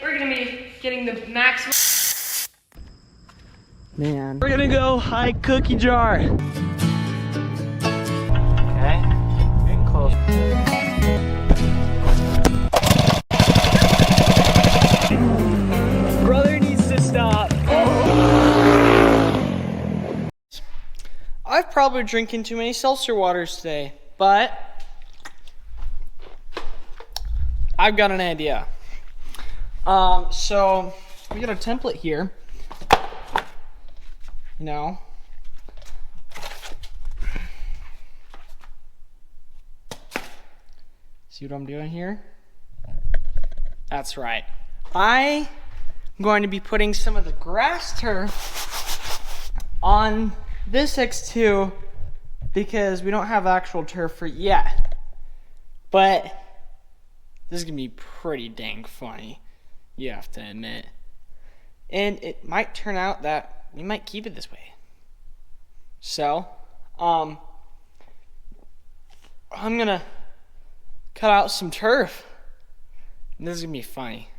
We're gonna be getting the maximum. Man. We're gonna go high cookie jar. Okay, getting close. Brother needs to stop. Oh. I've probably drinking too many seltzer waters today, but I've got an idea. So we got a template here. You know, see what I'm doing here? That's right. I'm going to be putting some of the grass turf on this X2 because we don't have actual turf for it yet. But this is gonna be pretty dang funny, you have to admit. And it might turn out that we might keep it this way. So, I'm gonna cut out some turf. And this is gonna be funny.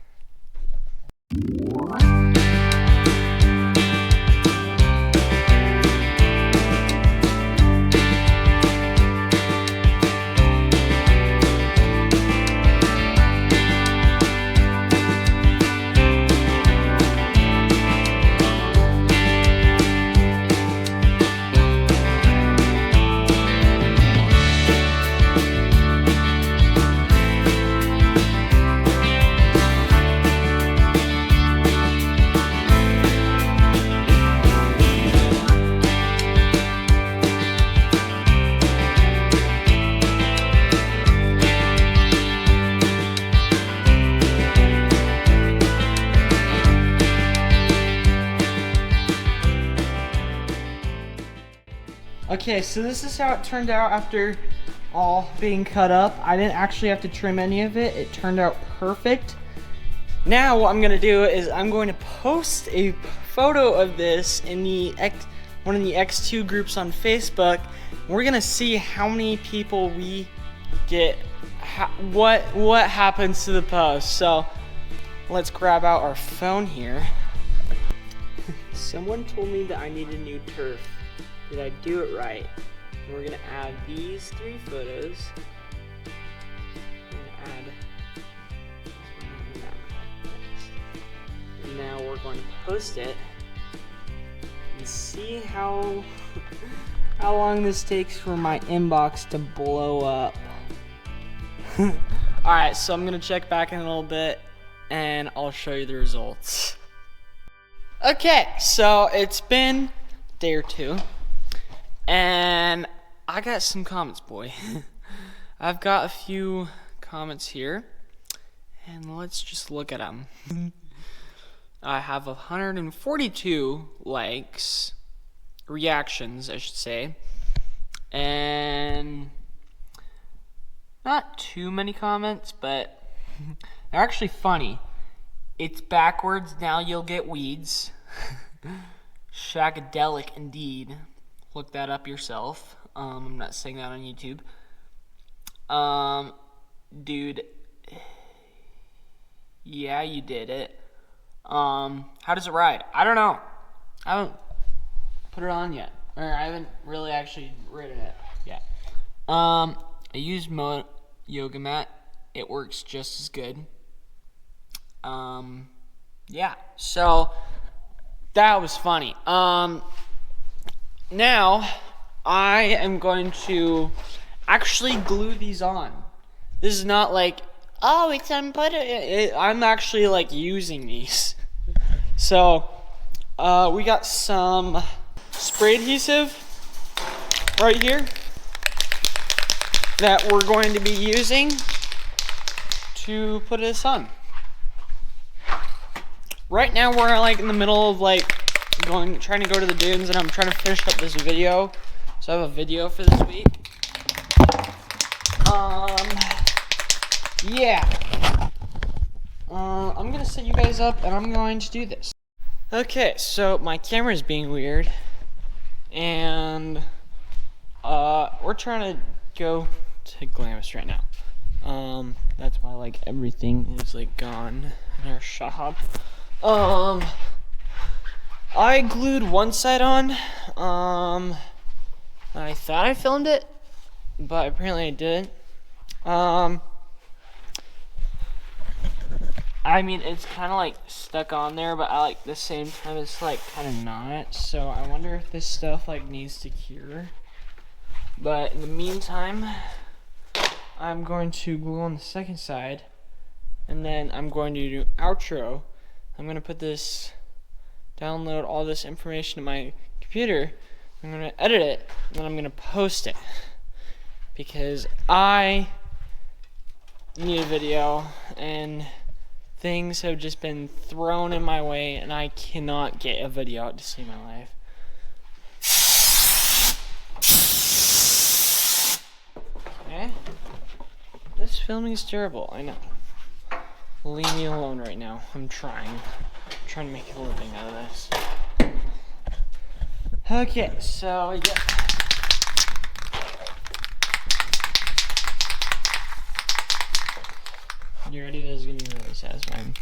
Okay, so this is how it turned out after all being cut up. I didn't actually have to trim any of it. It turned out perfect. Now what I'm gonna do is I'm going to post a photo of this in one of the X2 groups on Facebook. We're gonna see how many people we get, what happens to the post. So let's grab out our phone here. Someone told me that I need a new turf. Did I do it right? And we're gonna add these 3 photos. And now we're going to post it and see how long this takes for my inbox to blow up. Alright, so I'm gonna check back in a little bit and I'll show you the results. Okay, so it's been a day or two. And I got some comments, boy. I've got a few comments here, and let's just look at them. I have 142 likes, reactions, I should say, and not too many comments, but they're actually funny. It's backwards, now you'll get weeds. Shagadelic indeed. Look that up yourself. I'm not saying that on YouTube. Dude, yeah, you did it. How does it ride? I don't know. I haven't put it on yet. Or I haven't really actually ridden it yet. I used yoga mat. It works just as good. Yeah, so that was funny. Now, I am going to actually glue these on. This is not like, oh, it's unput. I'm actually like using these. So, we got some spray adhesive right here that we're going to be using to put this on. Right now, we're like in the middle of like trying to go to the dunes, and I'm trying to finish up this video. So I have a video for this week. Yeah. I'm gonna set you guys up, and I'm going to do this. Okay, so my camera's being weird, and we're trying to go to Glamis right now. That's why like everything is like gone. their shop. I glued one side on. I thought I filmed it, but apparently I didn't. I mean, it's kind of like stuck on there, but at the same time, it's like kind of not. So I wonder if this stuff like needs to cure. But in the meantime, I'm going to glue on the second side, and then I'm going to do outro. I'm going to put this, download all this information to my computer. I'm going to edit it, and then I'm going to post it. Because I need a video, and things have just been thrown in my way, and I cannot get a video out to save my life. Okay. This filming is terrible, I know. Leave me alone right now. I'm trying to make a living out of this. Okay, so yeah. You ready? This is gonna be really satisfying.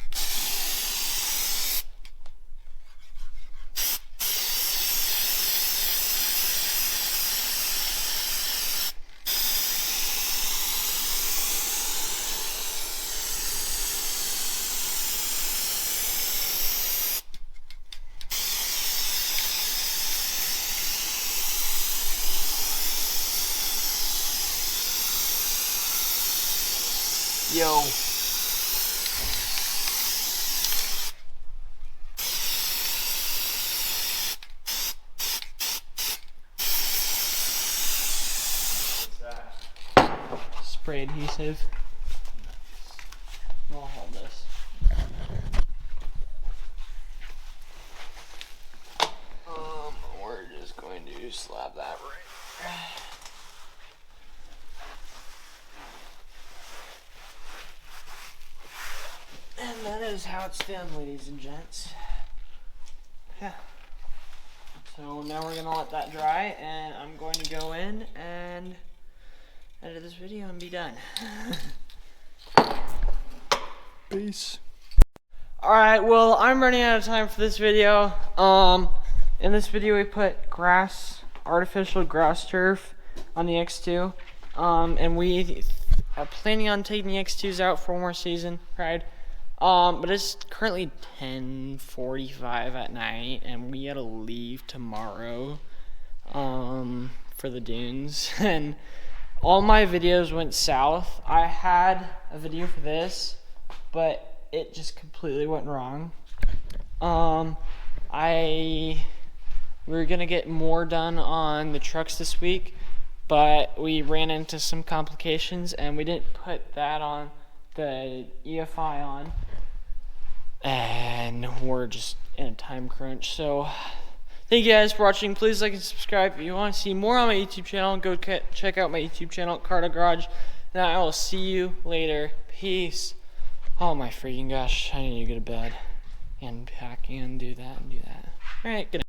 Yo. Spray adhesive. I'll hold this. We're just going to slap that right. And that is how it's done, ladies and gents. Yeah. So now we're gonna let that dry, and I'm going to go in and edit this video and be done. Peace. Alright, well, I'm running out of time for this video. In this video we put artificial grass turf on the X2. And we are planning on taking the X2s out for one more season ride. But it's currently 10:45 at night, and we gotta leave tomorrow, for the dunes. And all my videos went south. I had a video for this, but it just completely went wrong. We were gonna get more done on the trucks this week, but we ran into some complications, and we didn't put that on the EFI on, and we're just in a time crunch. So thank you guys for watching. Please like and subscribe. If you want to see more on my YouTube channel, go check out my YouTube channel, Carta Garage, and I will see you later. Peace. Oh my freaking gosh, I need to go to bed and pack and do that and do that. All right, good night.